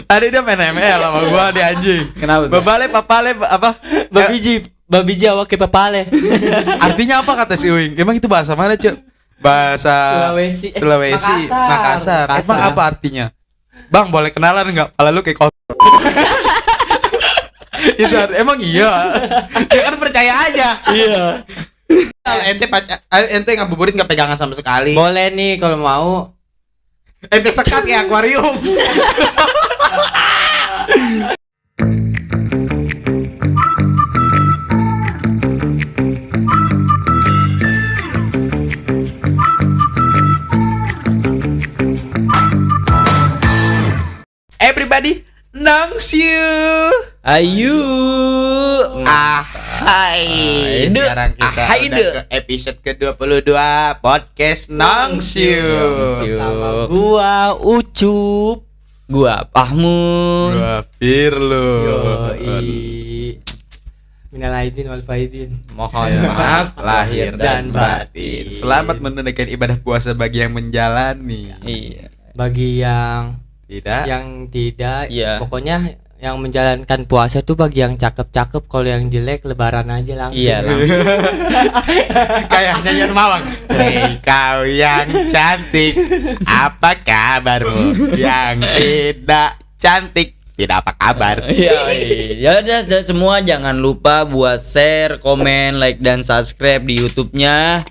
Tadi dia main ML sama gua di anjing. Kenapa? Babale papale apa? Babiji awak ke papale. Artinya apa kata si Uing? Emang itu bahasa mana, Cuk? Bahasa Sulawesi. Makassar. Emang apa artinya? Bang, boleh kenalan enggak? Pala lu kayak itu emang iya. Dia kan percaya aja. Iya. Ente ngabuburit nggak pegangan sama sekali. Boleh nih kalau mau. Ente sekat ya akuarium. Everybody, Nongsiu. Ayu. Hai. Sekarang kita udah ke episode ke-22 podcast Nongsiu. Sama gua Ucup. Gua Pahmun. Gua Firlo. Yoi. Minal aidin wal faidin. Mohon maaf lahir dan batin. Selamat menunaikan ibadah puasa bagi yang menjalani. Iya. Bagi yang tidak, Iya. pokoknya yang menjalankan puasa tuh bagi yang cakep-cakep, kalau yang jelek lebaran aja langsung. Iya, langsung. Kayak nyanyian Mawang. Hei kau yang cantik, apa kabarmu? Yang tidak cantik, tidak apa kabar? Iya. Ya udah semua jangan lupa buat share, komen, like dan subscribe di YouTube-nya.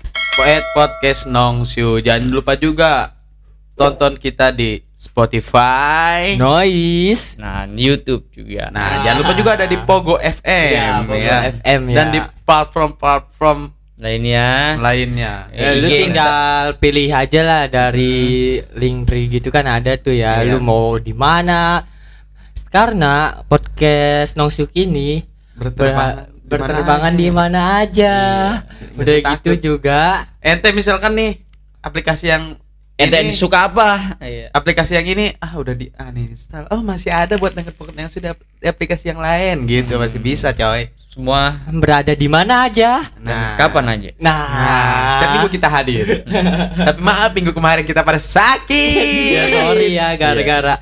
Podcast Nongsiu. Jangan lupa juga tonton kita di Spotify. Noise. Nah, YouTube juga. Nah, jangan lupa juga ada di Pogo FM Ya, Pogo FM ya. Dan di platform lainnya. Ya, lu IG. tinggal pilih aja lah dari Linktree gitu kan ada tuh ya. Iya. Lu mau di mana? Karena podcast Nongsuk ini berterbangan di mana aja. Udah gitu juga. Ente misalkan nih aplikasi yang Ente ini, suka apa? Iya. aplikasi yang ini udah di uninstall. Oh, masih ada buat download yang sudah di aplikasi yang lain gitu, masih bisa, coy. Semua Berada di mana aja. dan kapan aja. Nah, Setiap minggu kita hadir. Tapi maaf minggu kemarin kita pada sakit. ya sorry ya gara-gara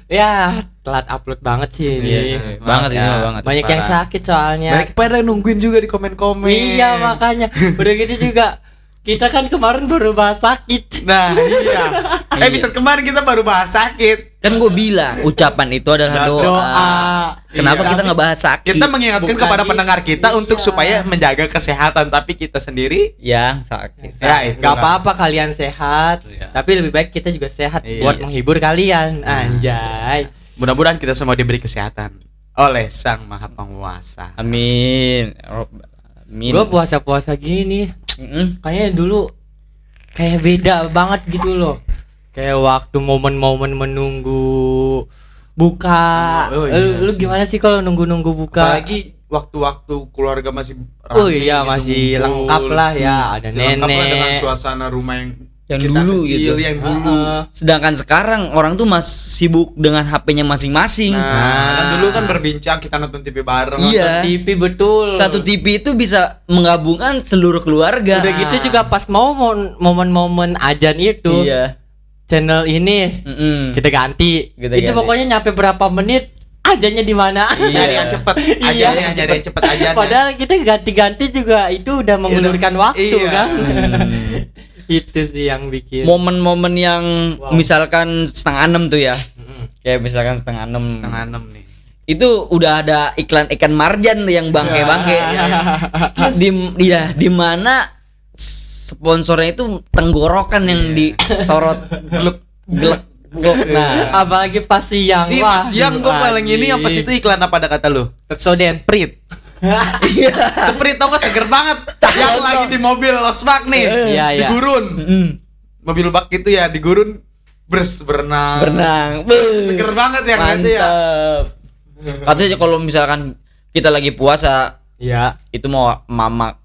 ya telat upload banget sih ini. Iya, banget ini mah banget. Banyak yang sakit soalnya. Banyak pada nungguin juga di komen-komen. Iya makanya. Udah gitu juga kita kan kemarin baru bahas sakit. Nah, iya. Episode kemarin kita baru bahas sakit. Kan gue bilang ucapan itu adalah doa. Kenapa Iya. kita nggak bahas sakit? Kita mengingatkan Bukan kepada gitu. pendengar kita untuk Iya. supaya menjaga kesehatan, tapi kita sendiri yang sakit. Ya, itulah. Gak apa-apa kalian sehat, Iya. tapi lebih baik kita juga sehat Iya. buat menghibur kalian. Anjay. mudah-mudahan kita semua diberi kesehatan oleh Sang Maha Penguasa. Amin. Amin. Gue puasa-puasa gini, kayaknya dulu kayak beda banget gitu loh. Kayak waktu momen-momen menunggu buka. Oh, iya Lu sih. gimana sih kalau nunggu-nunggu buka? Apalagi waktu-waktu keluarga masih Oh rame iya, gitu, masih ngumpul. lengkap lah ya, ada Lengkap lah dengan nenek. suasana rumah yang Yang kita dulu kecil, gitu. yang dulu. Sedangkan sekarang orang tuh masih sibuk dengan HP-nya masing-masing. Nah, kan dulu kan berbincang kita nonton TV bareng. Iya. TV betul. Satu TV itu bisa menggabungkan seluruh keluarga. Udah gitu juga pas mau momen-momen ajan itu, Iya. channel ini kita ganti. Kita Itu ganti. pokoknya nyampe berapa menit ajannya di mana? Nyari yang cepet Iya. nyari yang cepet aja. Padahal kita ganti-ganti juga itu udah mengulurkan waktu iya. kan. Itu sih yang bikin. Momen-momen yang Wow. misalkan 5:30 tuh ya. Mm-mm. Kayak misalkan 5:30. Setengah 6 nih. Itu udah ada iklan ikan marjan tuh yang bangke-bangke. Di mana sponsornya itu tenggorokan yang disorot glek. Nah, Apalagi pas siang. Ini wah, pas siang gue paling ini yang pas itu iklan apa ada kata lu? Pepsodent. Sprite. Sprite tau gak seger banget. Yang lagi di mobil losbak nih. Iya, Di iya. gurun. Mobil bak itu ya di gurun berenang. berenang. Seger banget ya kan itu ya. Mantap. Katanya kalau misalkan kita lagi puasa, Iya. itu mau mama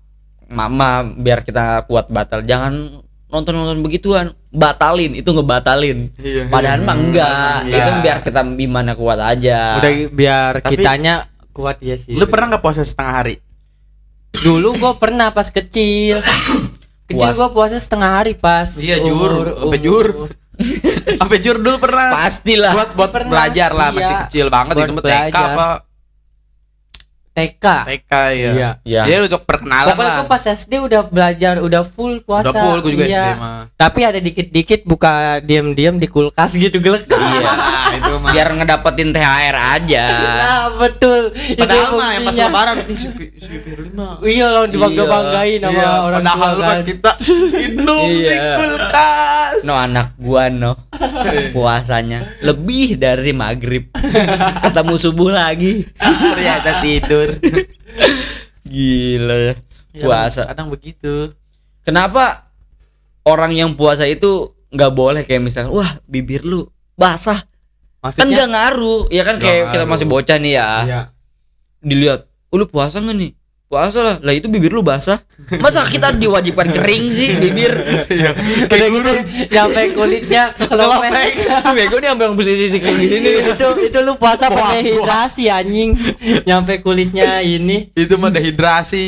biar kita kuat batal, jangan nonton begituan, batalin, itu ngebatalin. Iya. Padahal mah enggak, Iya. itu biar kita gimana kuat aja. Udah biar Tapi- kitanya kuat ya sih. Lu pernah nggak puasa setengah hari? Dulu gue pernah pas kecil. Kecil Puas. gue puasa setengah hari pas Iya, juhur, sampai juhur. Sampai jurdul pernah. Pastilah. Buat belajar lah, Iya. masih kecil banget Buat itu mah TK belajar. apa? TK. TK ya. Iya. Ya. Jadi untuk perkenalan Pokoknya lah. gue pas SD udah belajar, udah full puasa. Udah full, gue juga iya. SD mah. Tapi ada dikit-dikit buka diam-diam di kulkas gitu gelek. Iya. Itu mah. Biar ngedapetin THR aja. Nah, betul. Padahal Itu mah yang pas fungsinya. lebaran nih si Firly Iya loh, dibangga-banggain sama Iya, orang padahal tua mah kan. kita minum di Iya. kulkas. No anak gua no. Puasanya lebih dari maghrib. Ketemu subuh lagi. Ternyata tidur. Gila ya. Puasa. Kadang begitu. Kenapa orang yang puasa itu nggak boleh kayak misalnya, wah bibir lu basah, kan nggak ngaruh, ya kan Nggak kayak kita ngaruh. masih bocah nih ya, Iya. dilihat, lu puasa nggak nih? Puasa lah itu bibir lu basah, masa kita diwajibkan kering sih bibir? Kayak guru nyampe kulitnya kelopek. Bego nih yang sisi kering di sini. itu lu puasa pakai hidrasi anjing. Nyampe kulitnya ini. Itu mah dehidrasi.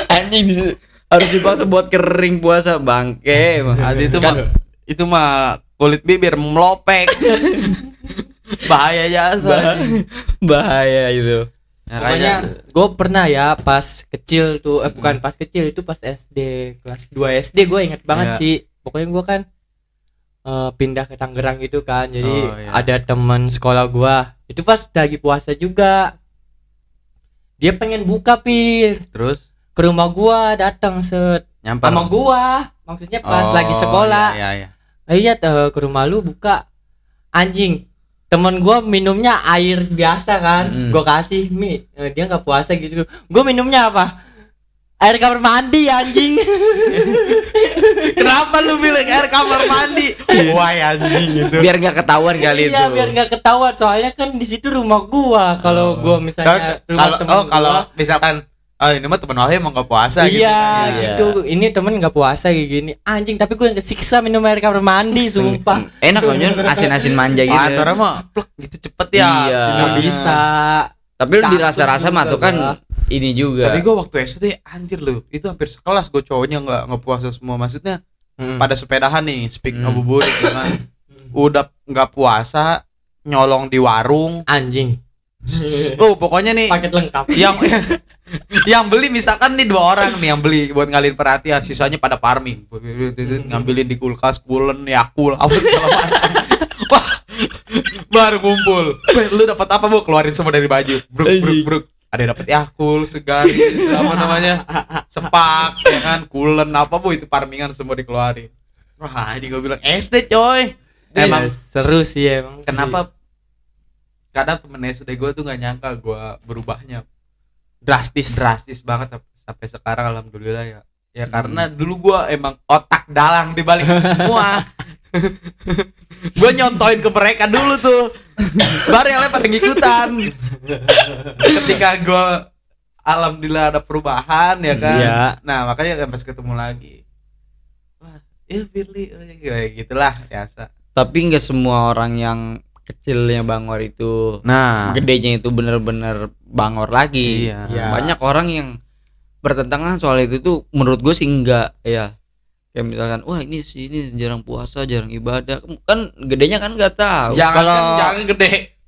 Anjing harus dipaksa buat kering puasa bangke. Itu mah kulit bibir melopek. Bahaya jasa. Bahaya itu. Pokoknya gue pernah ya pas kecil tuh, bukan pas kecil, itu pas SD kelas 2 SD gue inget banget Iya. sih. Pokoknya gue kan pindah ke Tangerang gitu kan, jadi Oh, iya. ada teman sekolah gue itu pas lagi puasa juga, dia pengen buka Terus ke rumah gue, datang nyamper sama gue, maksudnya pas lagi sekolah. Iya. Iya, ke rumah lu buka, anjing. Temen gue minumnya air biasa kan, gue kasih mie, dia nggak puasa gitu. Gue minumnya apa? Air kamar mandi anjing. Kenapa lu bilang air kamar mandi? Wah anjing itu. Biar nggak ketahuan kali itu. Iya, biar nggak ketahuan, soalnya kan di situ rumah gua. Kalau gua misalnya rumah temen Kalau gua, misalkan ini mah temen Wahyu emang gak puasa gitu. iya Iya. gitu. Ini temen nggak puasa kayak gini, anjing. Tapi gue kesiksa minum air kamar mandi, sumpah. Enak loh Nyon, asin-asin manja gitu. Antara mah plek gitu cepet ya. Iya. Nggak bisa. Tapi lu Takut dirasa-rasa mah tuh juga, kan ini juga. Tapi gue waktu SD anjir lu, itu hampir sekelas gue cowoknya nggak puasa semua, maksudnya pada sepedahan nih, speak ngabuburit ya kan. Udah nggak puasa, nyolong di warung. Anjing. Pokoknya nih Paket lengkap. yang beli misalkan nih 2 orang nih yang beli buat ngalihin perhatian, sisanya pada farming, ngambilin di kulkas, Kulen, Yakul, apa segala macam. Wah, baru ngumpul. Lu dapat apa Bu? Keluarin semua dari baju. Bruk. Ada yang dapat Yakul, Segaris, apa namanya? Sepak, ya kan, Kulen, apa Bu, itu farmingan semua dikeluarin. Wah, ini gue bilang SD coy. Emang seru sih emang. kenapa? Kadang temen SD gue tuh nggak nyangka gue berubahnya Drastis. banget sampai sekarang, alhamdulillah ya. Ya karena dulu gua emang otak dalang di balik itu semua. Gua nyontoin ke mereka dulu tuh. Baru yang lain pada ngikutan. Ketika gua alhamdulillah ada perubahan ya kan. Iya. Nah, makanya pas ketemu lagi. Wah, ya Firly kayak gitulah biasa. Tapi nggak semua orang yang kecilnya bangor itu, Nah, gedenya itu bener-bener bangor lagi. Iya. Iya. Banyak orang yang bertentangan soal itu tuh, menurut gue sih enggak ya. Kayak misalkan, wah ini jarang puasa, jarang ibadah, kan gedenya kan nggak tahu. jangan gede.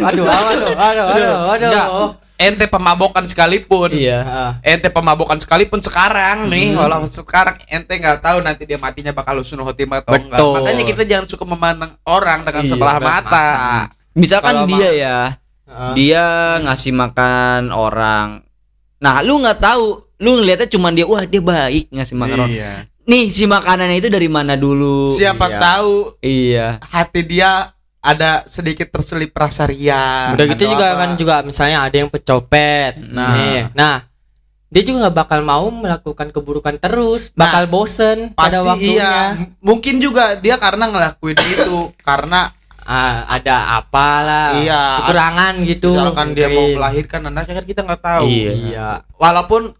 Aduh. Enggak, ente pemabokan sekalipun. Iya. Ente pemabokan sekalipun sekarang nih, walau sekarang ente nggak tahu nanti dia matinya bakal husnul khotimah atau enggak. Betul. Makanya kita jangan suka memandang orang dengan Iya, sebelah mata. Misalkan Kalau dia ya, dia ngasih makan orang. Nah, lu nggak tahu, lu ngeliatnya cuma dia, wah dia baik ngasih makan orang. Iya. Nih si makanannya itu dari mana dulu? Siapa Iya. tahu Iya. hati dia ada sedikit terselip rasa ria. Udah gitu atau juga apa. kan juga misalnya ada yang pecopet. Nah, dia juga nggak bakal mau melakukan keburukan terus, bakal bosen Pasti pada waktunya. iya. Mungkin juga dia karena ngelakuin itu karena Ada apalah, Iya, kekurangan gitu. misalkan dia mau mungkin. melahirkan anaknya kan kita nggak tahu. Iya. Walaupun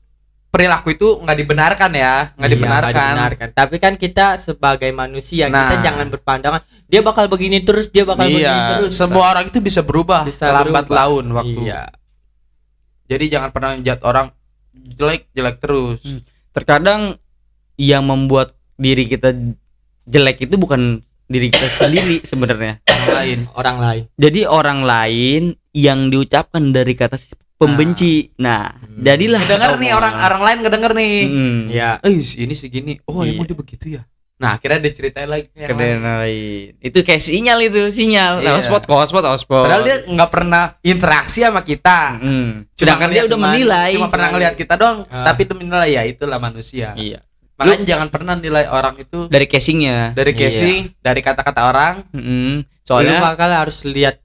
perilaku itu nggak dibenarkan ya, nggak Iya, dibenarkan. Tapi kan kita sebagai manusia, Nah. kita jangan berpandangan dia bakal begini terus, dia bakal begini Iya, terus. semua orang itu bisa berubah, Bisa lambat berubah. laun waktu. Iya. Jadi jangan pernah ngejat orang jelek terus. Terkadang yang membuat diri kita jelek itu bukan diri kita sendiri sebenarnya. Orang lain. Jadi orang lain yang diucapkan dari kata pembenci. Nah, jadilah Ngedenger nih orang lain ngedenger nih. Ya. Ini segini. Oh, Iya. emang dia begitu ya. Nah, akhirnya dia ceritain lagi ke yang lain. lain. Itu kayak sinyal Iya. hotspot. Padahal dia nggak pernah interaksi sama kita. Sedangkan dia ngeliat udah menilai. Cuma pernah ngelihat kita doang, tapi itu menilai ya itulah manusia. Iya. Makanya jangan pernah nilai orang itu Dari casingnya. dari casing, dari kata-kata orang. Soalnya Soalnya bakal harus lihat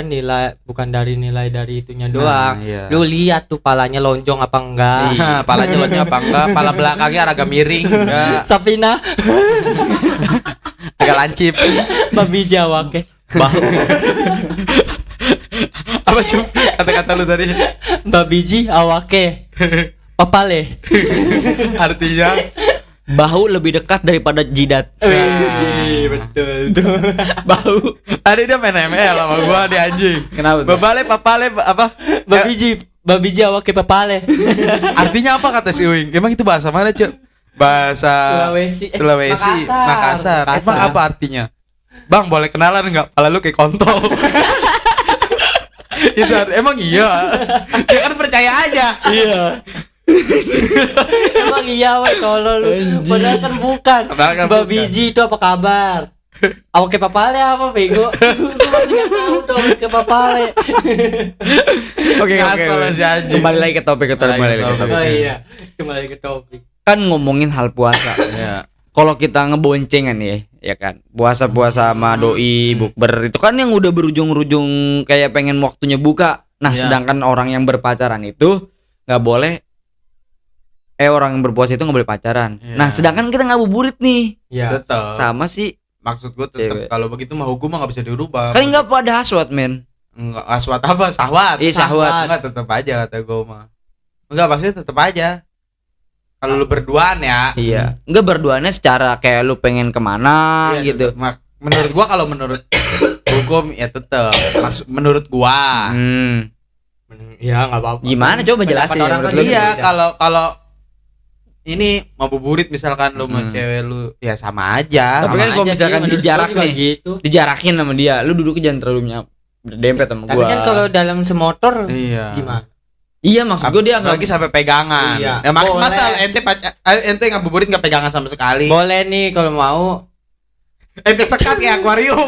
nilai, bukan dari nilai dari itunya doang. iya. Lu lihat tuh palanya lonjong apa enggak. Nah, palanya lonjong apa enggak, pala belakangnya agak miring enggak, Sapina agak lancip. babi Jawa ke. Bahu. Apa cum kata-kata lu tadi? Babiji awake. Papale. Artinya bahu lebih dekat daripada jidat. betul. Bahu. Tadi dia main ML sama gua di anjing. Kenapa tuh? Babale papale apa? Babiji awake papale. Artinya apa kata si Uing? Emang itu bahasa mana, Cuk? Bahasa Sulawesi. Makassar. Emang apa artinya? Bang, boleh kenalan enggak? Pala lu kayak kontol. Itu emang iya. Dia kan percaya aja. Iya. Emang iya weh tolol lu. Padahal kan bukan. Padahal kan Babiji itu apa kabar? Awake papale apa bego? Lu masih enggak tahu tuh awake papale. Oke. Ngasal lah si anjing. Kembali lagi ke topik Oh iya, kembali ke topik. Kan ngomongin hal puasa. Iya. Kalau kita ngeboncengan ya kan. Puasa-puasa sama doi, bukber itu kan yang udah berujung-ujung kayak pengen waktunya buka. Nah, Iya. sedangkan orang yang berpacaran itu nggak boleh orang yang berpuasa itu nggak boleh pacaran. Iya. Nah, sedangkan kita ngabuburit nih. Ya. Tetap. Sama sih. Maksud gua Cewek. tetap kalau begitu mah hukum mah enggak bisa dirubah. Kan nggak pada haswat, men. Enggak aswat apa? Sahwat. Iya, sahwat. Enggak tetap aja kata gua mah. Enggak, maksudnya tetap aja. Kalau lu berduaan ya. Iya. Enggak berduanya secara kayak lu pengen kemana Iya, gitu. tetep. Menurut gua kalau menurut hukum ya tetap. Maksud menurut gua. Ya enggak apa-apa. Gimana coba Pendapat jelasin orang menurut kan lu? beda. Iya, kalau ini mau buburit misalkan lu sama Hmm. cewek lu ya sama aja. Tapi kan kalau misalkan menurut dijarak gua juga nih. gitu. Dijarakin sama dia, lu duduknya jangan terlalu berdempet sama Tapi gua. kan kalau dalam semotor Iya. gimana? Iya, maksud gua dia lagi nggak sampai pegangan. Iya. Ya maksud Boleh. masa ente ngabuburit enggak pegangan sama sekali. Boleh nih kalau mau. Ente sekat kayak akuarium.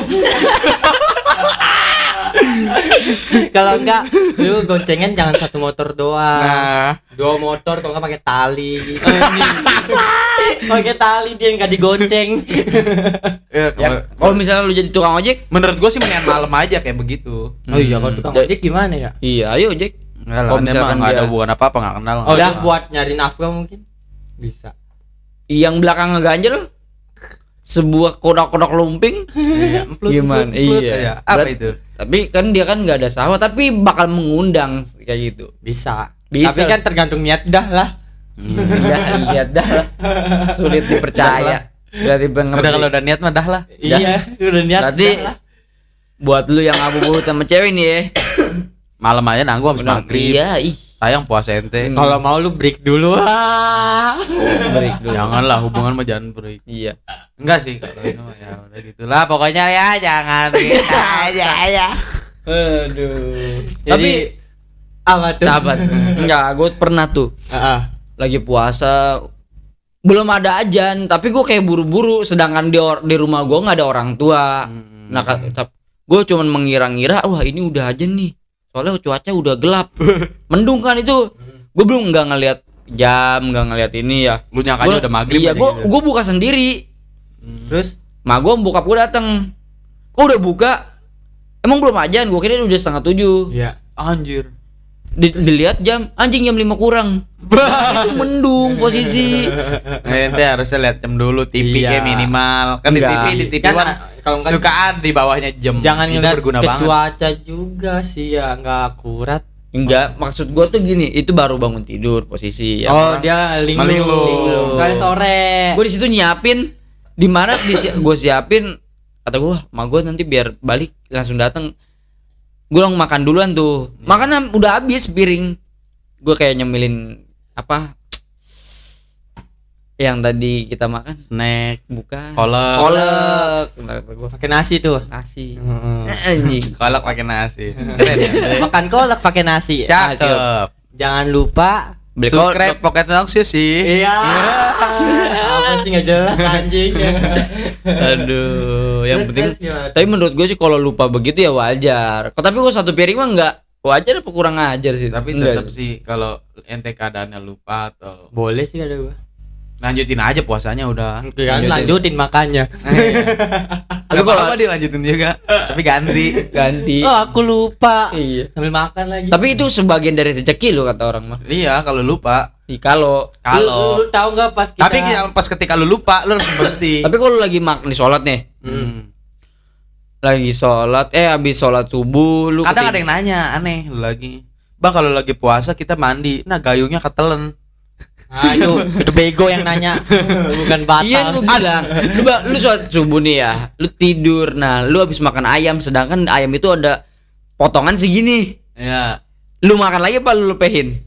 Kalau enggak lu goncengan jangan satu motor doang. Nah, Dua motor kalau enggak pakai tali. Pakai tali dia enggak digonceng. ya, Ya, kalau misalnya lu jadi tukang ojek, menurut gua sih mendingan malam aja kayak begitu. Oh iya kalau tukang ojek gimana ya? iya ayo ojek. Enggak lah, Kalau ente mah misalkan enggak ada dia- hubungan apa-apa, enggak kenal. Oh, Udah. itu buat nyari nafkah mungkin. Bisa. Yang belakang ngeganjel sebuah kodak-kodak lumping. Iya, Gimana? Iya. Ya. Apa Berat- itu? Tapi kan dia kan nggak ada sawah, tapi bakal mengundang kayak gitu. Bisa. Bisa. Tapi kan tergantung niat dah lah. Iya, lihat dah lah. Sulit dipercaya. Sulit dipengerti. Udah kalau udah niat mah dah lah. Iya, udah niat Tadi dah lah. buat lu yang ngabuburit sama cewek nih ya. Malam aja nanggu habis Benar. maghrib. Iya, ih. Sayang puasa ente. Kalau mau lu break dulu. Break dulu. Janganlah hubungan mah jangan break. Iya. Enggak sih kalau itu mah ya udah gitulah pokoknya ya jangan gitu aja ya. Aduh. Tapi apa tuh? Sahabat. Enggak, gue pernah tuh Heeh. lagi puasa belum ada ajan, tapi gue kayak buru-buru sedangkan di rumah gue nggak ada orang tua. Nah, gue cuman mengira-ngira wah ini udah ajan nih. Soalnya cuaca udah gelap. Mendung kan itu. Gue belum nggak ngelihat jam, nggak ngelihat ini ya. Lu nyangkanya udah maghrib Iya, aja gitu. gue buka sendiri. Terus Mak gue bokap gue dateng. Kok udah buka? Emang belum ajan? Gue kira udah 6:30. ya Anjir. Dilihat jam, anjing jam 5 kurang. Itu mendung posisi. Ente harusnya lihat jam dulu TV Iya. kayak minimal. Kan di Enggak. TV kan kan kalau enggak sukaan di bawahnya jam. jangan itu ngeliat berguna ke banget. cuaca juga sih ya, enggak akurat. Enggak, maksud gue tuh gini, itu baru bangun tidur posisi ya. Oh, dia linglung. Linglung. Kayak sore. Gue di situ nyiapin di mana gue siapin kata gue, "Ma gue nanti biar balik langsung datang." Gue langsung makan duluan tuh. Makanan udah habis piring. Gue kayak nyemilin apa? Yang tadi kita makan Snack, bukan. kolak. Kolak. Pakai nasi tuh. Nasi. Heeh. Anjing. Kolak pakai nasi. Keren ya. Makan kolak pakai nasi. Cakep. Jangan lupa Beli Subscribe Pocket Talks sih. iya. Apa sih nggak jelas anjing. Aduh, yang Terus, penting. terus gimana? Tapi menurut gue sih kalau lupa begitu ya wajar. Tapi gue satu piring mah enggak wajar apa kurang ajar sih? Tapi Enggak tetap sih kalau ente keadaannya lupa atau Boleh sih ada gua. lanjutin aja puasanya udah. Kan lanjutin makannya. Tapi kalau apa dilanjutin juga, tapi ganti. Oh, aku lupa. Iya. Sambil makan lagi. Tapi itu sebagian dari rezeki lo kata orang mah. Iya, kalau lupa. Kalau Lu tahu nggak pas kita Tapi pas ketika lu lupa, lu harus berhenti. tapi kalau lagi makan sholat nih, lagi sholat, habis sholat subuh lu Kadang ada yang nanya aneh lu lagi. Bang, kalau lagi puasa kita mandi, nah gayungnya ketelen. Nah, itu bego yang nanya. Bukan batal. Iya gue bilang, coba lu sholat subuh nih ya, lu tidur, nah lu habis makan ayam, sedangkan ayam itu ada potongan segini, Iya. lu makan lagi apa lu lepehin?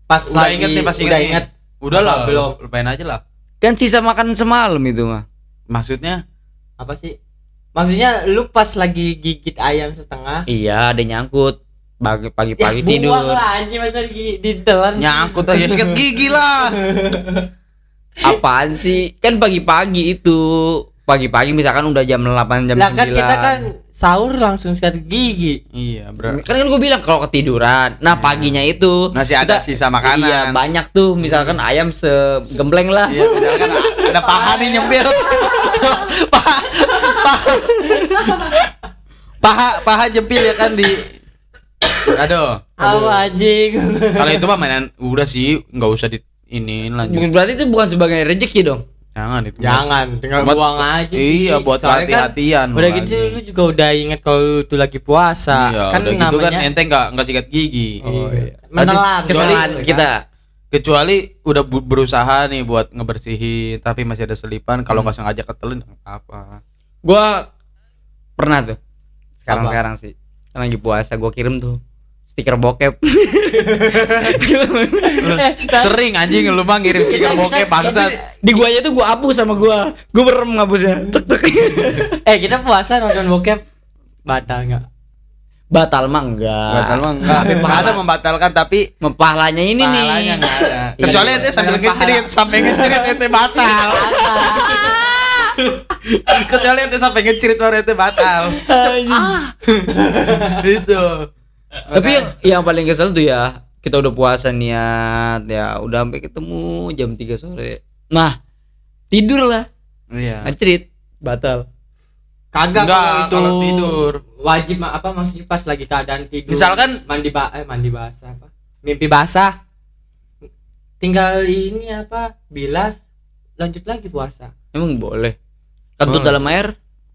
Pas Udah lagi, inget nih, pasti udah inget. inget. Udah lah, Belum. lupain aja lah. Kan sisa makan semalam itu mah. Maksudnya Apa sih? Maksudnya lu pas lagi gigit ayam setengah. Iya, ada nyangkut. Pagi-pagi tidur. Buang lah anjing masa ditelan. nyangkut aja sikat gigi lah. Apaan sih? Kan pagi-pagi itu. Pagi-pagi misalkan udah jam 8 jam Lah 9. kan kita kan sahur langsung sikat gigi. Iya, bro. Kan gue bilang kalau ketiduran. Nah, paginya itu Masih ada sisa makanan. Iya, banyak tuh. Misalkan ayam segembleng lah. Iya, misalkan ada paha nih nyempil. paha jempil ya kan di. Aduh. Anjing. Kalau itu mah mainan udah sih, nggak usah di ini lanjut. Berarti itu bukan sebagai rezeki dong. Jangan itu. Jangan, tinggal Buat- buang aja sih. Iya, buat Soalnya kan hati-hatian. udah gitu lu juga udah inget kalau lu tuh lagi puasa. Iya, Kan udah gitu kan namanya ente nggak sikat gigi. Oh, iya. Berarti Menelan kesalahan kecuali- kita. Kecuali udah berusaha nih buat ngebersihin tapi masih ada selipan, kalau nggak sengaja ketelin apa. Gua pernah tuh. Apa? Sekarang sih. Kan lagi puasa gua kirim tuh stiker bokep. Sering anjing lu mah ngirim stiker bokep bangsat. Di guanya tuh gua hapus sama gua merem ngapusnya. Tek tek. kita puasa nonton bokep batal nggak? Batal mah enggak. Batal mah enggak. pahala. Ada membatalkan tapi Pahalanya ini pahalanya nih. nggak ada. Iya, Kecuali iya. ente sambil Dengan ngecerit, sampai ngecerit ente batal. Kecuali ente sampai ngecerit baru ente batal. Itu. Tapi yang paling kesel tuh ya, kita udah puasa niat ya, udah sampai ketemu jam 3 sore. Nah, tidur lah. Iya. Ngecerit, batal. Kagak Enggak, kalau itu kalau tidur. wajib apa maksudnya pas lagi keadaan tidur. Misalkan- mandi basah apa? Mimpi basah. Tinggal ini apa? Bilas lanjut lagi puasa. Emang boleh. Kentut Boleh. dalam air,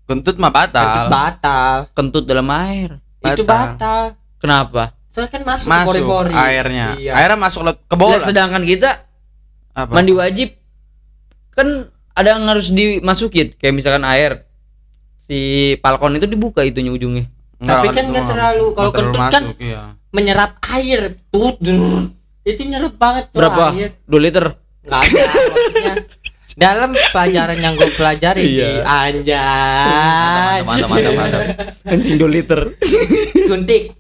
Kentut mah batal. Batal. kentut dalam air. Itu batal. Kenapa? Soalnya kan masuk, ke Masuk pori-pori. airnya. Iya. Airnya masuk ke Lah, bola. sedangkan kita Apa? mandi wajib kan ada yang harus dimasukin, kayak misalkan air. Si balkon itu dibuka itunya ujungnya. Tapi kan nggak terlalu, kalau kentut kan iya. menyerap air. Itu nyerap banget tuh Berapa? air. 2 liter. Nggak ada maksudnya. Dalam pelajaran yang gue pelajari di Iya. anjay. Mantap. Anjing 2 liter. Suntik.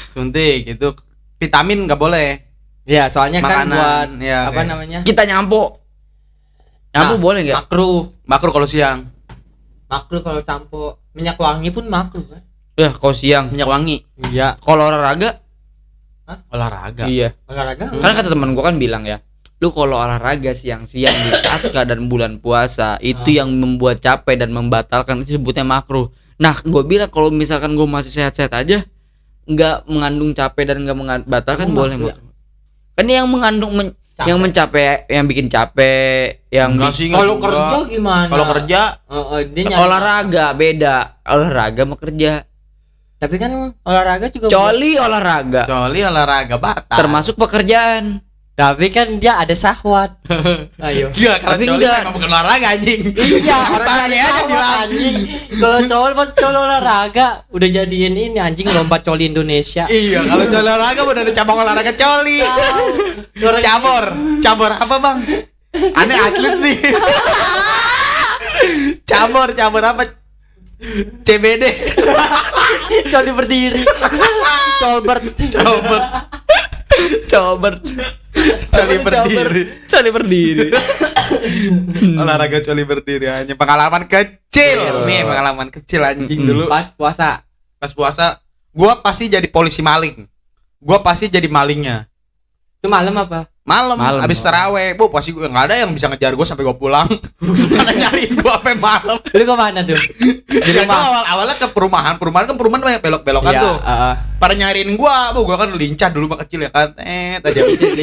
Suntik itu vitamin nggak boleh. Ya, soalnya kan Makanan, buat ya, apa kayak- namanya? Kita nyampo. Nyampo Nah, boleh enggak? Makruh kalau siang. Makruh kalau sampo. Minyak wangi pun makruh kan? Ya, kau siang. Minyak wangi. Iya. Kalau olahraga? Olahraga. Iya. Olahraga. Karena kata teman gua kan bilang ya, lu kalau olahraga siang-siang di saat keadaan bulan puasa itu yang membuat capek dan membatalkan, itu sebutnya makruh. Nah, gua bilang kalau misalkan gua masih sehat-sehat aja, nggak mengandung capek dan nggak membatalkan, Emang boleh makruh ya? makruh. Kan yang mengandung yang mencapai, yang bikin capek, yang Enggak sih, enggak Kalau juga. kerja gimana? Kalau kerja dia nyari- olahraga beda, olahraga sama kerja. Tapi kan olahraga juga Coli olahraga kecuali olahraga batal. termasuk pekerjaan. tapi kan dia ada syahwat. Ayo. Iya, kalau Tapi coli enggak. emang bukan olahraga anjing. Iya, Asalnya aja bilang. anjing. Kalau cowok pas cowok olahraga udah jadiin ini anjing lomba coli Indonesia. Iya, kalau coli olahraga udah ada cabang olahraga coli. Cabor apa bang? Aneh atlet nih. Cabur apa? CBD. Coli berdiri. Colbert. Coli berdiri. Olahraga coli berdiri hanya pengalaman kecil. Nih pengalaman kecil anjing dulu. Pas puasa Gua pasti jadi polisi maling. Gua pasti jadi malingnya. itu malam apa? Malam abis taraweh, pasti gue nggak ada yang bisa ngejar gue sampai gue pulang. Mana nyariin gue sampai malam. Lu ke mana tuh? Di rumah. Awalnya ke perumahan banyak belok-belokan tuh. Pada nyariin gue kan lincah dulu mah kecil ya kan. Tadi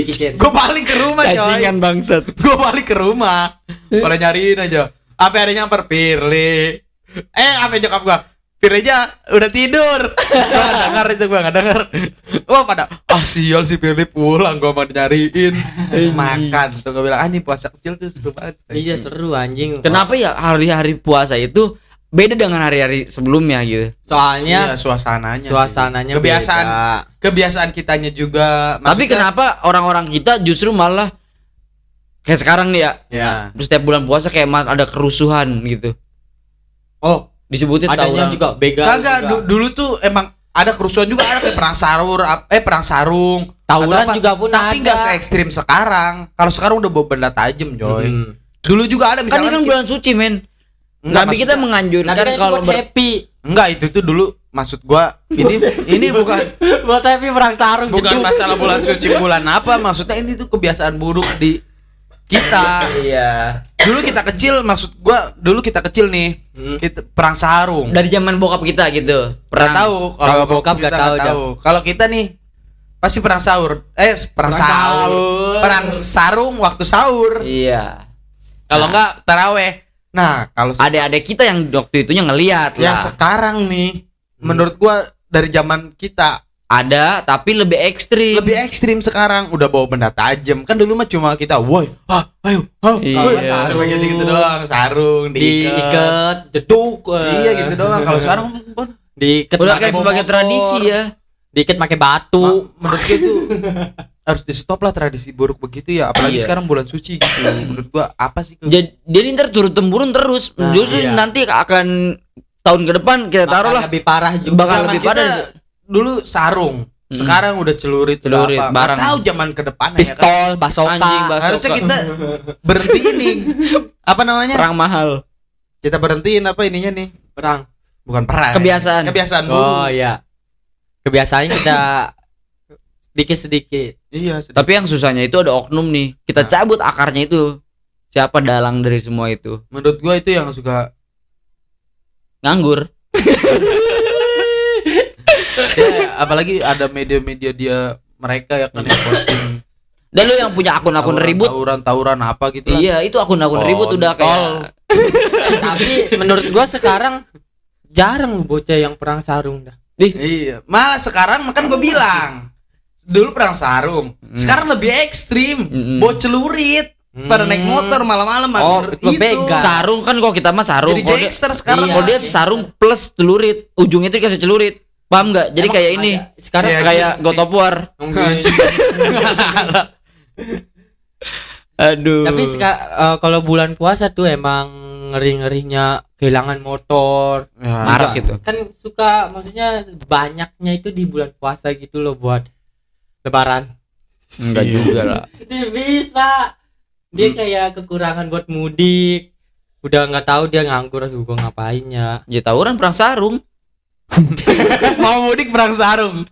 Kicin. gue balik ke rumah coy. Cacingan bangsat. Gue balik ke rumah. Pada nyariin aja. Apa ada nyamper Firly. Apa nyokap gue? Firly aja udah tidur. Gue gak denger. Wah pada sial si Firly pulang, gue mau nyariin makan tuh. Gue bilang anjing puasa kecil tuh seru banget. Iya seru anjing. Kenapa ya hari-hari puasa itu beda dengan hari-hari sebelumnya gitu? Soalnya suasananya kebiasaan kitanya juga. Tapi kenapa orang-orang kita justru malah kayak sekarang nih ya. Setiap bulan puasa kayak ada kerusuhan gitu. Oh, disebutin adanya juga begal. Kagak, dulu tuh emang ada kerusuhan juga, ada kayak perang sarung, tawuran juga pun ada. Tapi nggak se ekstrim sekarang. Kalau sekarang udah bawa benda tajam, coy. Dulu juga ada misalnya. Kan ini bulan suci, men. Nabi kita menganjurkan kalau happy. Enggak, itu dulu maksud gua ini bukan buat happy perang sarung. Bukan masalah bulan suci bulan apa, maksudnya ini tuh kebiasaan buruk di kita. Iya. Dulu kita kecil nih. Kita perang sarung. Dari zaman bokap kita gitu. Perang tahu. Kalau bokap enggak tahu. Kalau kita nih pasti perang sahur. Perang sarung waktu sahur. Iya. Kalau enggak taraweh. Nah, kalau adik-adik kita yang waktu itunya ngelihat lah. Yang sekarang nih menurut gua dari zaman kita ada, tapi lebih ekstrim sekarang, udah bawa benda tajam. Kan dulu mah cuma kita, woi, ayo, iya. Cuma gitu doang, sarung, diikat, jeduk. Iya gitu doang. Kalau sekarang diikat udah kayak sebagai tradisi ya. Diikat pakai batu. Menurut gue itu harus di stop lah tradisi buruk begitu ya. Apalagi sekarang bulan suci gitu. Menurut gua apa sih? Jadi ntar turun temurun terus. Justru nanti akan tahun ke depan kita taruh lah lebih parah juga. Bakal lebih parah. Dulu sarung, sekarang udah celurit barang. Tahu zaman ke depannya pistol, basoka. Harusnya kita berhenti ini. Apa namanya? Perang mahal. Kita berhentiin apa ininya nih? Perang. Bukan perang. Kebiasaan dulu. Oh iya. Kebiasaan kita sedikit. Iya, sedikit. Tapi yang susahnya itu ada oknum nih. Kita cabut akarnya itu. Siapa dalang dari semua itu? Menurut gua itu yang suka nganggur. Ya, apalagi ada media-media mereka ya kan yang posting. Dan lu yang punya akun-akun ribut, tawuran apa gitu lah. Iya, itu akun-akun ribut udah kayak. Tapi menurut gua sekarang jarang bocah yang perang sarung dah. Iya, malah sekarang kan gua bilang. Dulu perang sarung, sekarang lebih ekstrim. Bawa celurit. Pada naik motor malam-malam itu begal. Sarung kan kok kita mah sarung. Jadi gangster sekarang. Kalau dia sarung plus celurit, ujungnya itu dikasih celurit. Paham nggak? Jadi kayak ini. Sekarang kayak God of War. Aduh. Tapi kalau bulan puasa tuh emang ngeri-ngerinya kehilangan motor. Maras gitu. Kan suka, maksudnya banyaknya itu di bulan puasa gitu loh buat lebaran. Enggak juga lah. Bisa. Dia kayak kekurangan buat mudik. Udah nggak tahu dia nganggur juga ngapainnya. Ya tawuran perang sarung. Mau mudik perang sarung.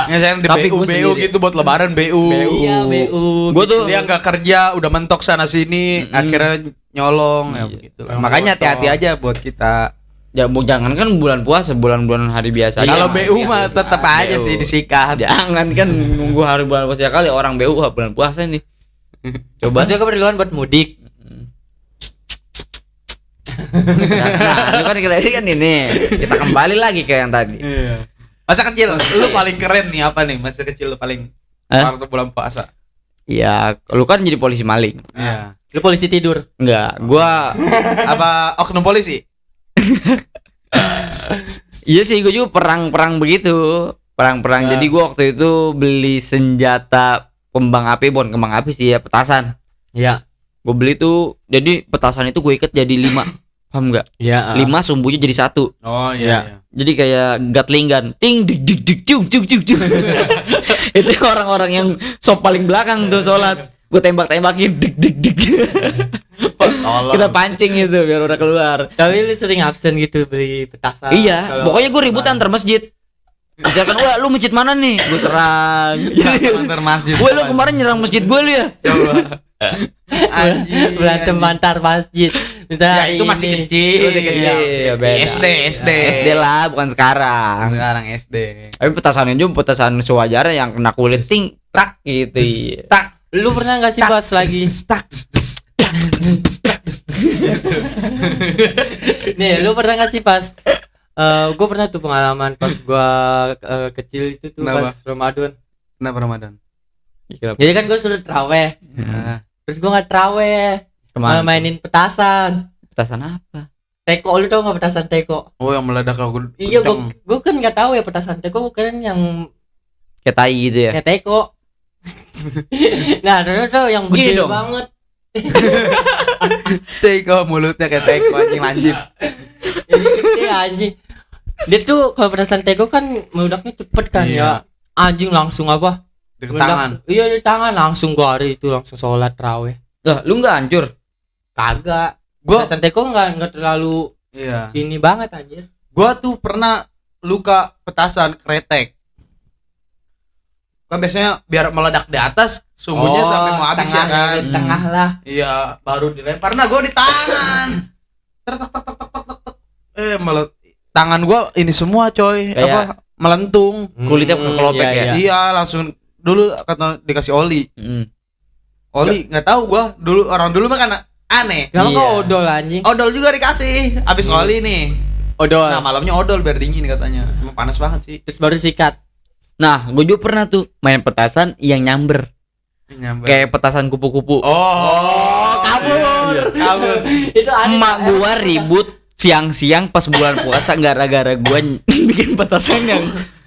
Ngesain di BU gitu buat lebaran BU. Iya BU. Gua tuh dia nggak kerja, udah mentok sana sini, akhirnya nyolong ya begitu. Makanya hati-hati aja buat kita. Ya jangan kan bulan puasa, bulan-bulan hari biasa. Kalau BU mah tetap aja sih disikat. Jangan kan nunggu hari bulan puasa kali orang BU bulan puasa nih. Coba saya keperluan buat mudik. Nah, lu kan ini kita kembali lagi ke yang tadi. Iya. Masa kecil lu paling keren nih apa nih? Masa kecil lu paling waktu bulan puasa. Iya, lu kan jadi polisi maling. Iya. Lu polisi tidur? Enggak, gua apa oknum polisi? Iya sih, gue juga perang begitu. Perang. Jadi gua waktu itu beli senjata kembang api, bukan kembang api sih ya, petasan. Iya. Gue beli tuh, jadi petasan itu gue ikat jadi 5. Paham nggak? Iya. 5 sumbunya jadi 1. Oh Iya. iya. Jadi kayak gatling gun. Ting dik dik dik cuk cuk cuk cuk. Itu orang-orang yang sop paling belakang tuh sholat. Gue tembak-tembakin dik dik dik. Kita pancing gitu biar udah keluar. Tapi lu sering absen gitu beli petasan. Iya, Kalau- pokoknya gue ribut antar masjid. Misalkan, wah lu masjid mana nih? Gue serang. Antar masjid. Gue lu kemarin nyerang masjid gue lu ya? Anjing. berantem antar masjid. Misalnya Ya itu masih ini. kecil. Masih kecil, Iya. beda. SD. SD lah, bukan sekarang. Sekarang SD. Tapi petasan itu petasan sewajarnya yang kena kulit ting tak gitu. Iya. Tak. Lu pernah nggak sih pas lagi? Tak. Nih, lu pernah nggak sih pas? Gue pernah tuh pengalaman pas gue kecil itu tuh Kenapa? pas Ramadan. Kenapa Ramadan? Jadi kan gue suruh traweh, Nah, terus gue nggak traweh, Kemana? malah mainin petasan. Petasan apa? Teko, lu tau nggak petasan teko? oh yang meledak aku. Iya, kenceng. gue kan nggak tahu ya petasan teko kan yang Kayak tai gitu ya. kayak teko. Nah, terus tuh yang Gini gede dong. banget. Teko mulutnya kayak teko anjing lanjut. Ini gede anjing. Dia tuh kalau petasan teko kan meledaknya cepet kan Iya. ya. Anjing langsung apa? Di tangan. Iya di tangan langsung gua hari itu langsung sholat raweh. Lah, lu enggak hancur? Kagak. Gua Petasan teko nggak terlalu iya. ini banget anjir. Gua tuh pernah luka petasan kretek. Kan biasanya biar meledak di atas, sumbunya sampai mau habis ya tengah, kan. di tengah lah. Iya, baru dilempar. Nah, gua di tangan. Tek, tek, tek, tek, tek, tek, tek. Tangan gua ini semua coy, Kayak- melentung. Kulitnya kelopek ya? Iya, langsung dulu kata dikasih oli. Oli nggak tahu gua dulu, orang dulu mah kan aneh. Kenapa Iya. kok odol anjing? Odol juga dikasih. Abis oli nih. Odol. Nah, malamnya odol biar dingin katanya. Emang panas banget sih. Terus baru sikat. Nah, gue juga pernah tuh main petasan yang nyamber. Nyamber. Kayak petasan kupu-kupu. Oh, kabur. iya, kabur. Itu aneh. Emak gua ribut siang-siang pas bulan puasa gara-gara gua bikin petasan yang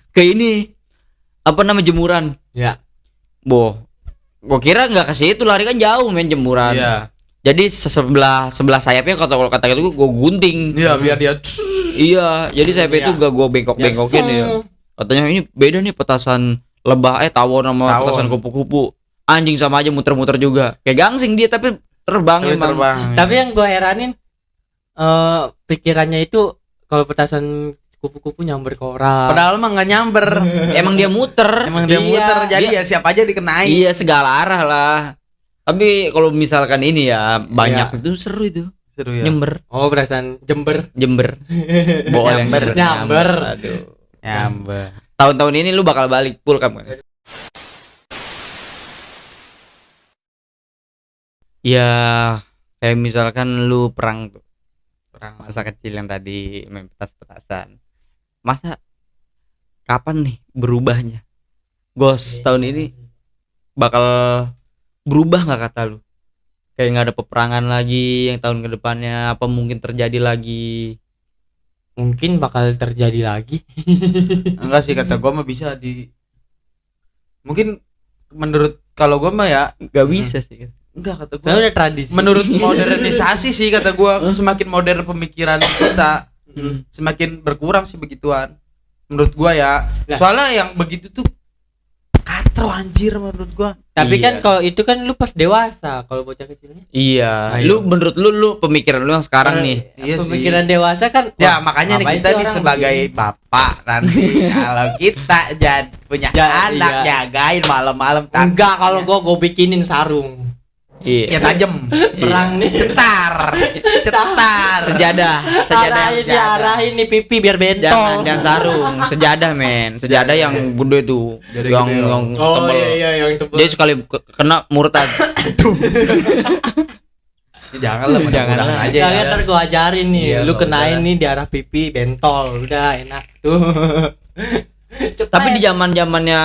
kayak ini. Apa nama jemuran? Ya. Boh. Gua kira nggak ke situ, lari kan jauh main jemuran. Iya. Jadi sebelah sayapnya kalau kata itu gua gunting. Iya, biar dia Iya, jadi sayapnya itu Iya. gak gua bengkok-bengkokin ya. Katanya ini beda nih petasan lebah tawon sama Tawon. petasan kupu-kupu. Anjing sama aja muter-muter juga. Kayak gangsing dia tapi terbang emang. terbang. Tapi yang gue heranin pikirannya itu kalau petasan kupu-kupu nyamber ke orang. Padahal mah nggak nyamber. Emang dia muter. Emang dia Iya, muter, jadi dia- ya siapa aja dikenain. Iya segala arah lah. Tapi kalau misalkan ini ya banyak itu seru itu. Seru ya. Nyember, Oh, petasan Jember. Jember. Bool yang Nyamber. Nyamber. Aduh. Nyamber. Tahun-tahun ini lu bakal balik full kamu. Ya kayak misalkan lu perang tuh. Perang. Masa kecil yang tadi main petas-petasan. Masa kapan nih berubahnya? Ghost tahun ini bakal berubah nggak kata lu? Kayak nggak ada peperangan lagi yang tahun kedepannya, apa mungkin terjadi lagi? Mungkin bakal terjadi lagi. Enggak sih, kata gua mah bisa di mungkin menurut kalau gua mah ya Gak bisa sih. enggak, kata Saya gua udah tradisi. menurut modernisasi sih, kata gua semakin modern pemikiran kita semakin berkurang sih begituan menurut gua ya. Nah. Soalnya yang begitu tuh katro anjir menurut gua. Tapi kan Iya. kalau itu kan lu pas dewasa, kalau bocah kecilnya. Iya. Ayo. Lu menurut lu pemikiran lu yang sekarang nih. Iya sih. Pemikiran dewasa kan. Ya wah, makanya nih ngapain kita sih nih orang sebagai begini? bapak nanti kalau kita punya anak iya. jagain malam-malam Enggak, kalau gua bikinin sarung. ya Iya. tajem Perang nih. cetar Sejadah Arahin dia, arahin nih pipi biar bentol. jangan sarung, sejadah men, sejadah yang gede tuh, Jadi yang gede, yang Oh setebal. iya yang tebel. Dia sekali kena murtad. Ya, jangan lah, mudah-mudahan Jangan lah. aja Ya, ya. ntar gua ajarin nih. Iya, Lu nggak kenain usah. nih di arah pipi bentol. Udah enak tuh. Tapi di zaman-zamannya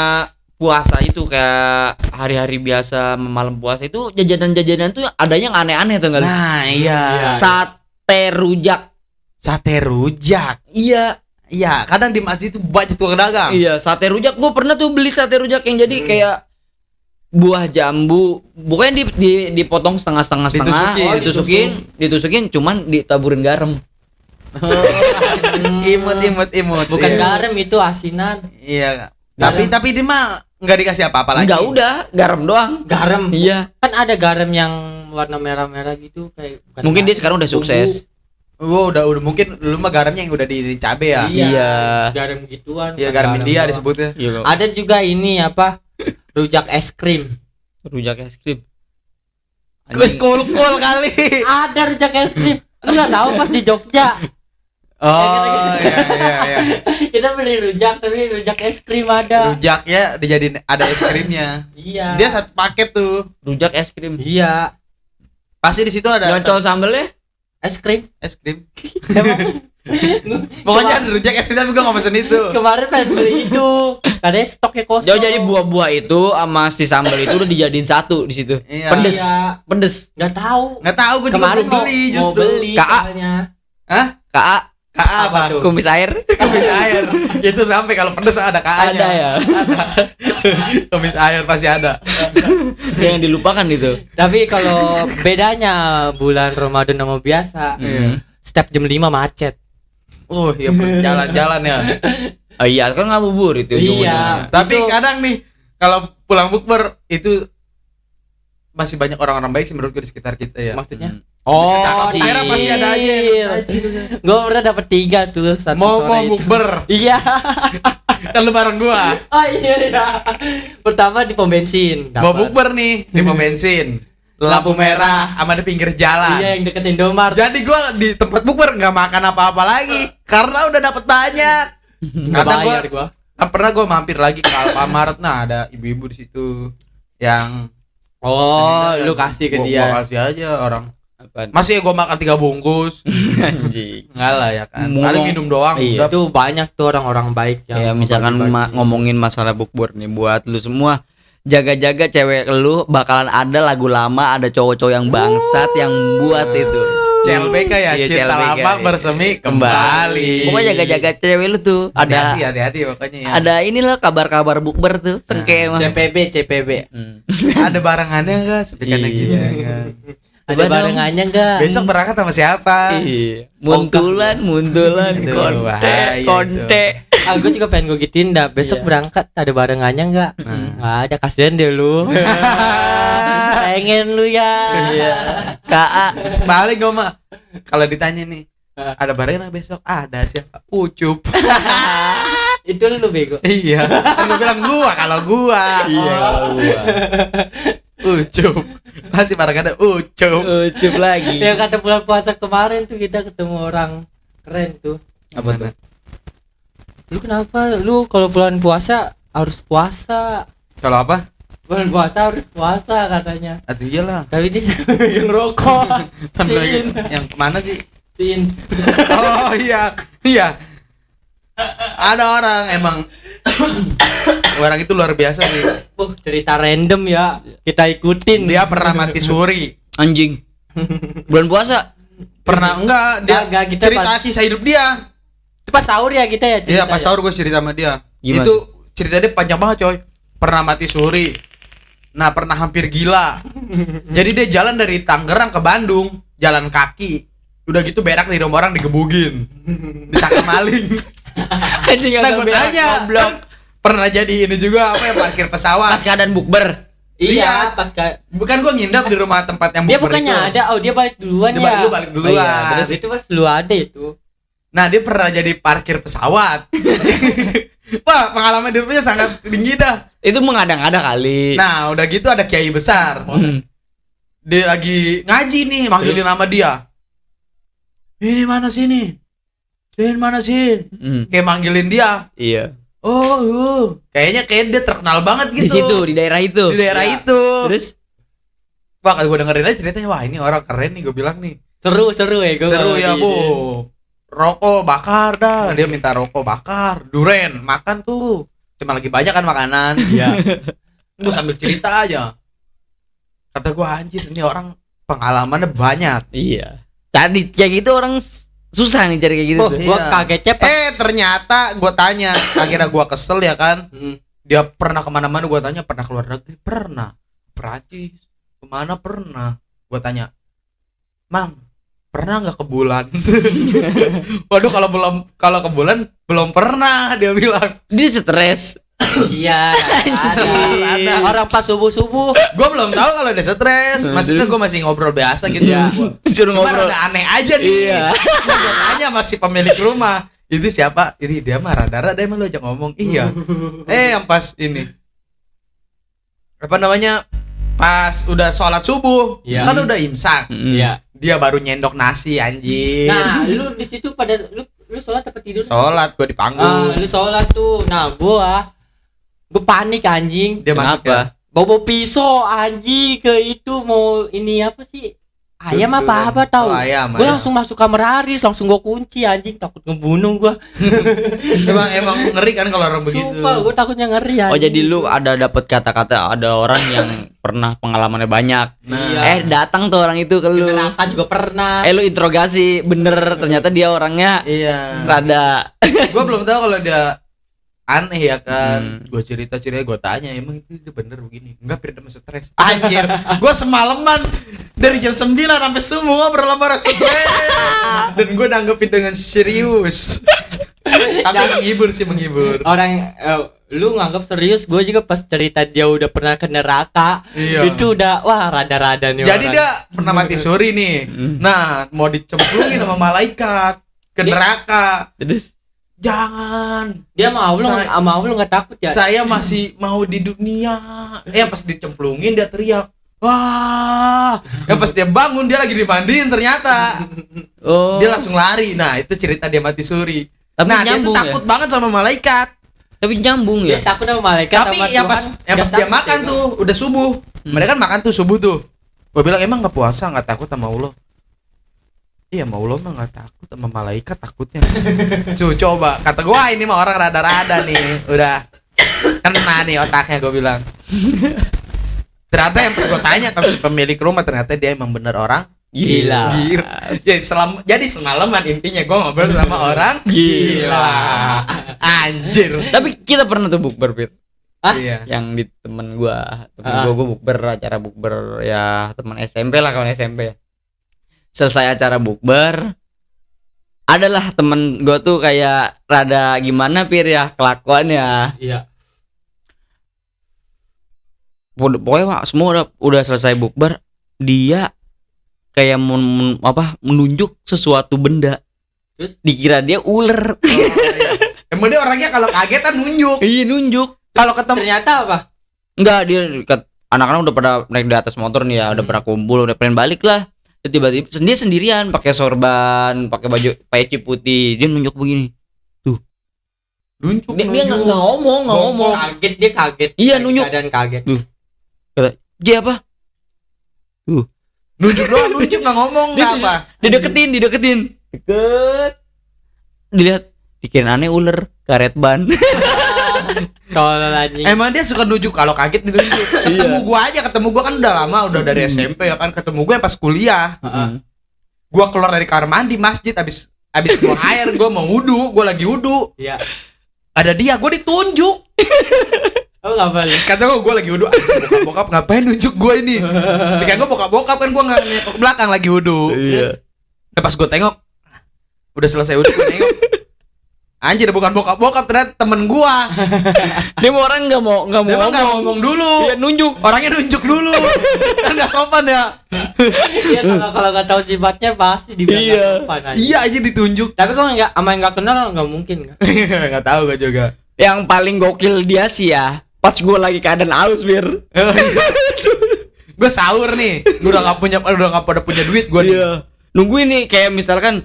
puasa itu kayak hari-hari biasa malam puasa itu jajanan-jajanan tuh adanya yang aneh-aneh tuh enggak? Nah iya, Sate rujak. sate rujak. Iya, Iya, kadang di masjid itu banyak tukang dagang. iya, sate rujak. Gue pernah tuh beli sate rujak yang jadi kayak buah jambu, bukannya dipotong setengah-setengah, ditusukin, cuman ditaburin garam. Imut. Bukan iya. garam, itu asinan. Iya. Tapi dia mah nggak dikasih apa-apa lagi. Enggak, udah garam doang. Garam. Iya. Kan ada garam yang warna merah-merah gitu kayak bukan Mungkin dia garam, sekarang udah sukses. Udah mungkin lu mah garamnya yang udah di cabe ya. Iya. Garam gituan. Iya, bukan garam India doang. disebutnya. Iya. Ada juga ini apa? Rujak es krim. Rujak es krim. Gue skul kali. Ada rujak es krim. Lu enggak tahu pas di Jogja. Oh, iya. Kita beli rujak tapi rujak es krim ada. Rujaknya dijadiin ada es krimnya. Iya. Dia satu paket tuh. Rujak es krim. Iya. Pasti di situ ada Nyocol sambelnya? Es krim. es krim. Emang Pokoknya ada rujak es krim tapi gue gak pesen itu. kemarin pengen beli itu. Katanya stoknya kosong. Jauh, jadi buah-buah itu sama si sambal itu udah dijadiin satu di situ. Iya. Pedes. Iya. Pedes. Enggak tahu. Nggak tahu gue juga Kemarin belum mau beli mau justru. beli Ka. soalnya. Hah? KA KA apa? tuh? kumis air. Kumis air. Itu sampai kalau pedes ada KA-nya. Ada ya. Kumis air pasti ada. Yang dilupakan itu. Tapi kalau bedanya bulan Ramadan sama biasa, setiap jam 5 macet. Iya jalan-jalan ya. Oh iya, kan ngabubur itu ujung-ujungnya. Tapi Itu- kadang nih kalau pulang bukber itu masih banyak orang-orang baik sih menurut gue di sekitar kita ya. Maksudnya? Oh, anjir. daerah pasti ada aja. Gue pernah dapet 3 tuh satu Mau sore itu. bukber. Iya. Kan lu bareng gua. Oh iya. Pertama di pom bensin. Mau dapet. bukber nih di pom bensin. Lampu merah sama di pinggir jalan. Iya, yang deket Indomaret. Jadi gua di tempat bukber nggak makan apa-apa lagi karena udah dapet banyak. Nggak Kadang bayar gua. Kan pernah gua mampir lagi ke Alfamart. Nah, ada ibu-ibu di situ yang Oh, lu kasih ke Gua dia. kasih aja orang. Apaan? Masih ya gua makan 3 bungkus. Anjing. Enggak lah ya kan. Ngomong- Paling minum doang. Iya. Udah. Itu banyak tuh orang-orang baik yang Ya misalkan bagi-bagi. ngomongin masalah bukber nih buat lu semua, jaga-jaga cewek lu bakalan ada lagu lama, ada cowok-cowok yang bangsat yang buat itu. CLBK ya, Iya, cinta CLBK, lama iya. bersemi kembali. Pokoknya jaga-jaga cewek lu tuh. Hati-hati pokoknya ya. Ada inilah kabar-kabar bukber tuh, sengke mah. CPB. Hmm. Ada barangannya enggak? Sepikannya Iya. gitu kan. Ada Coba barengannya enggak? Besok berangkat sama siapa? Iya. Muntulan, Itu konte, bahaya konte. Gue juga pengen gue gituin dah. Besok Iya. berangkat ada barengannya enggak? Enggak ada, kasihan deh lu. Pengen lu ya. Iya. KA. Balik gue mah. Kalau ditanya nih, ada barengan besok? Ada siapa? Ucup. Itu lu bego. Iya. Kan gue bilang gua kalau gua. Iya, Ucup. Masih barengan ada Ucup. Ucup lagi. Ya kata bulan puasa kemarin tuh kita ketemu orang keren tuh. Apa tuh? Lu kenapa? Lu kalau bulan puasa harus puasa. Kalau apa? Bulan puasa harus puasa katanya. Aduh iyalah. Tapi dia sambil megang rokok. Sambil Sin. yang kemana sih? Sin. Oh iya. Iya. Ada orang emang orang itu luar biasa sih. Cerita random ya. Kita ikutin. Dia pernah mati suri. Anjing. Bulan puasa. Pernah enggak dia Enggak, kita cerita pas- kisah hidup dia. Itu pas sahur ya kita ya cerita. Iya pas ya? sahur gue cerita sama dia. Gimana? Itu cerita dia panjang banget coy. Pernah mati suri. Nah pernah hampir gila. Jadi dia jalan dari Tangerang ke Bandung, jalan kaki. Udah gitu berak di rumah orang digebugin, disangka maling. Anjing Nah agak gue berak, tanya, goblok. kan pernah jadi ini juga apa ya parkir Pas pesawat. keadaan bukber. Iya, pas Bukan gue ngindap di rumah tempat yang dia bukber bukannya itu. ada. Oh, dia balik duluan Dia ya. lu balik duluan. Oh, iya, Terus itu pas lu ada itu. Nah dia pernah jadi parkir pesawat. Wah pengalaman hidupnya sangat tinggi dah. Itu mengadang-adang kali. Nah udah gitu ada kiai besar. Hmm. Dia lagi ngaji nih manggilin nama dia. Ini mana sini? Sin mana sin? Hmm. Kayak manggilin dia. Iya. Oh, kayaknya kayak dia terkenal banget gitu. Di situ, di daerah itu. Di daerah Iya. itu. Terus Wah, kalau gue dengerin aja ceritanya, wah ini orang keren nih, gue bilang nih. Seru ya gua. Seru ya, Iya. Bu. Rokok bakar dah. Dia minta rokok bakar, duren, makan tuh. Cuma lagi banyak kan makanan. Iya. Gue sambil cerita aja. Kata gue anjir, ini orang pengalamannya banyak. iya. Tadi kayak gitu orang susah nih cari kayak gitu Oh, tuh. gua Iya. kagetnya pas Ternyata gue tanya, akhirnya gue kesel ya kan. Hmm. Dia pernah kemana-mana, gue tanya pernah keluar negeri, pernah. Perancis, kemana pernah? Gue tanya, Mang, pernah nggak ke bulan? Waduh, kalau ke bulan belum pernah, dia bilang. Dia stres. Iya, ada. Orang pas subuh-subuh. Gue belum tahu kalau dia stres. Maksudnya gue masih ngobrol biasa gitu. Iya. Suruh Cuma ngobrol. rada aneh aja nih. Iya. Gue tanya masih pemilik rumah. Itu siapa? Ini dia mah rada-rada emang lu ajak ngomong. Iya. Yang pas ini. Apa namanya? Pas udah sholat subuh. Iya. Kan udah imsak. Iya. Dia baru nyendok nasi anjing. Nah, lu di situ pada lu sholat apa tidur? Sholat gue di panggung. Lu sholat tuh. Nah, gua panik anjing. Dia masuk Kenapa? ya. Bawa pisau anjing ke itu mau ini apa sih? Ayam apa tahu? Oh, ayam. Gua langsung masuk kamar Aris, langsung gua kunci anjing, takut ngebunuh gua. emang ngeri kan kalau orang begitu. Sumpah, gua takutnya ngeri anjing. Oh jadi lu ada dapat kata-kata ada orang yang pernah pengalamannya banyak. Iya. Datang tuh orang itu ke Di lu. neraka juga pernah. Lu interogasi, bener ternyata dia orangnya Iya. rada. Gue belum tahu kalau dia aneh ya kan. Gue cerita gue tanya emang itu bener begini. Enggak, Firda masih stres. Anjir, gue semalaman dari jam 9 sampai subuh ngobrol sama orang stres. Dan gue nanggepin dengan serius. Tapi menghibur. Orang lu nganggap serius, gue juga pas cerita dia udah pernah ke neraka. Iya. Itu udah wah rada-rada nih. Jadi orang. dia pernah mati suri nih. Nah, mau dicemplungin sama malaikat ke neraka. Terus Jangan. Dia mau lu nggak takut ya? Saya masih mau di dunia. Pas dicemplungin dia teriak. Wah. Pas dia bangun dia lagi dimandiin ternyata. oh. Dia langsung lari. Nah, itu cerita dia mati suri. Tapi Nah, dia tuh nyambung takut banget sama malaikat. Tapi nyambung Dia ya. takut sama malaikat Tapi sama yang pas Tuhan. dia makan tuh udah subuh. Mereka kan makan tuh subuh tuh. Gua bilang emang enggak puasa, enggak takut sama Allah. Iya, mau Allah mah enggak takut sama malaikat takutnya. Coba kata gua ini mah orang rada-rada nih. Udah kena nih otaknya gua bilang. Ternyata yang pas gua tanya ke si pemilik rumah ternyata dia emang bener orang Gila. Jadi semalaman intinya gua ngobrol sama orang gila. Anjir. Tapi kita pernah tuh bukber, Pir. Iya. Yang di temen gua bukber, acara bukber ya teman SMP lah, kawan SMP. Selesai acara bukber, adalah temen gua tuh kayak rada gimana Pir ya kelakuannya. Iya. Pokoknya semua udah selesai bukber, dia kayak menunjuk sesuatu benda. Terus dikira dia ular. Emang dia orangnya kalau kagetan nunjuk. Iya nunjuk. Kalau ketemu Ternyata apa? Enggak, dia anak-anak udah pada naik di atas motor nih ya, udah pada kumpul, udah pengen balik lah. Tiba-tiba dia sendirian pakai sorban, pakai baju peci putih, dia nunjuk begini. nunjuk. Dia nggak ngomong. Kaget, dia kaget. Iya, Lagi nunjuk. keadaan kaget. Dia apa? Nunjuk doang, nunjuk nggak ngomong nggak apa. Dideketin. Deket. Dilihat, bikin aneh ular, karet ban. Kalau anjing. Emang dia suka nunjuk kalau kaget nunjuk. Ketemu gua kan udah lama, udah dari SMP ya kan. Ketemu gua yang pas kuliah. Gua keluar dari kamar mandi masjid abis buang air, gua mau wudu, gua lagi wudu. Iya. Ada dia, gua ditunjuk. Oh enggak balik. Kata gua lagi wudu, anjing bokap ngapain nunjuk gua ini? Dikira gua bokap kan gua nggak nengok ke belakang lagi wudu. Iya. Pas gua tengok, udah selesai wudu gua tengok. Anjir, bukan bokap ternyata temen gua. Dia mau orang nggak mau Dia mah nggak ngomong dulu. Dia nunjuk. Orangnya nunjuk dulu. Kan nggak sopan ya. Iya, kalau enggak tahu sifatnya pasti dibilang Iya. enggak sopan anjing. Iya aja ditunjuk. Tapi kalau enggak sama yang enggak kenal enggak mungkin kan. Nggak tahu gua juga. Yang paling gokil dia sih ya, pas gue lagi keadaan haus, Bir. Gue sahur nih, gue udah nggak punya duit gue nih. Iya. Nungguin nih kayak misalkan,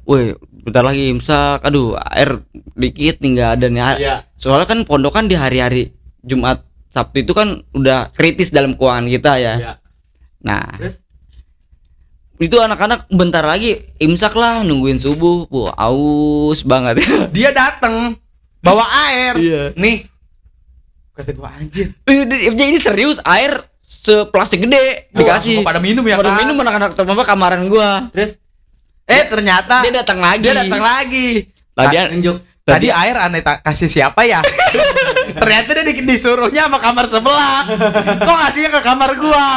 woi, bentar lagi imsak, aduh, air dikit nih nggak ada nih. Iya. Soalnya kan pondokan di hari-hari Jumat, Sabtu itu kan udah kritis dalam keuangan kita ya. Iya. Nah, Terus Gitu. itu anak-anak bentar lagi imsak lah, nungguin subuh, aus banget. Dia dateng bawa air. Iya. Nih, kata gue anjir. Ini serius, air seplastik gede dikasih. Langsung pada minum ya Pada kan? minum anak-anak teman kamaran gua. terus Ternyata Dia datang lagi. dia datang lagi. Tadi nunjuk. Tadi air aneh kasih siapa ya? Ternyata dia disuruhnya sama kamar sebelah. Kok ngasihnya ke kamar gua?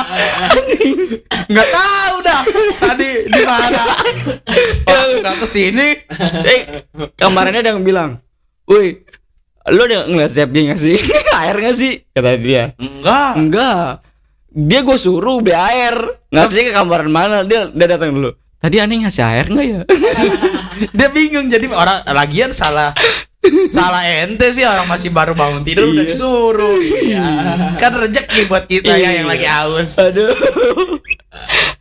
Nggak tahu dah. Tadi di mana? Nggak kesini. Kemarinnya ada yang bilang, "Woi, lu udah ngeliat siap dia ngasih air nggak sih?" Kata dia. Enggak. Dia gue suruh beli air, ngasih ke kamar mana? Dia datang dulu. Tadi aneh ngasih air nggak ya? Dia bingung, jadi orang lagian salah ente sih, orang masih baru bangun tidur udah disuruh. Iya. Kan rezeki buat kita ya yang lagi haus. Aduh.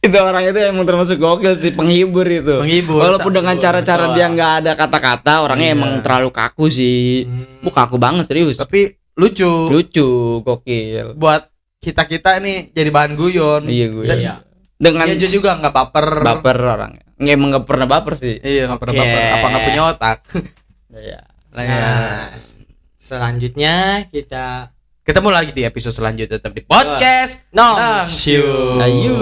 Itu orang itu emang termasuk gokil sih, penghibur itu. Walaupun dengan cara-cara dia nggak ada kata-kata, orangnya emang terlalu kaku sih. Kaku banget serius. Tapi lucu, gokil. Buat kita nih jadi bahan guyon. Iya gue. Dengan dia juga nggak baper orangnya. Emang nggak pernah baper sih. Iya, nggak pernah baper. Apa nggak punya otak? Iya. Selanjutnya kita ketemu lagi di episode selanjutnya tetap di podcast Nongsyuk. Ayo.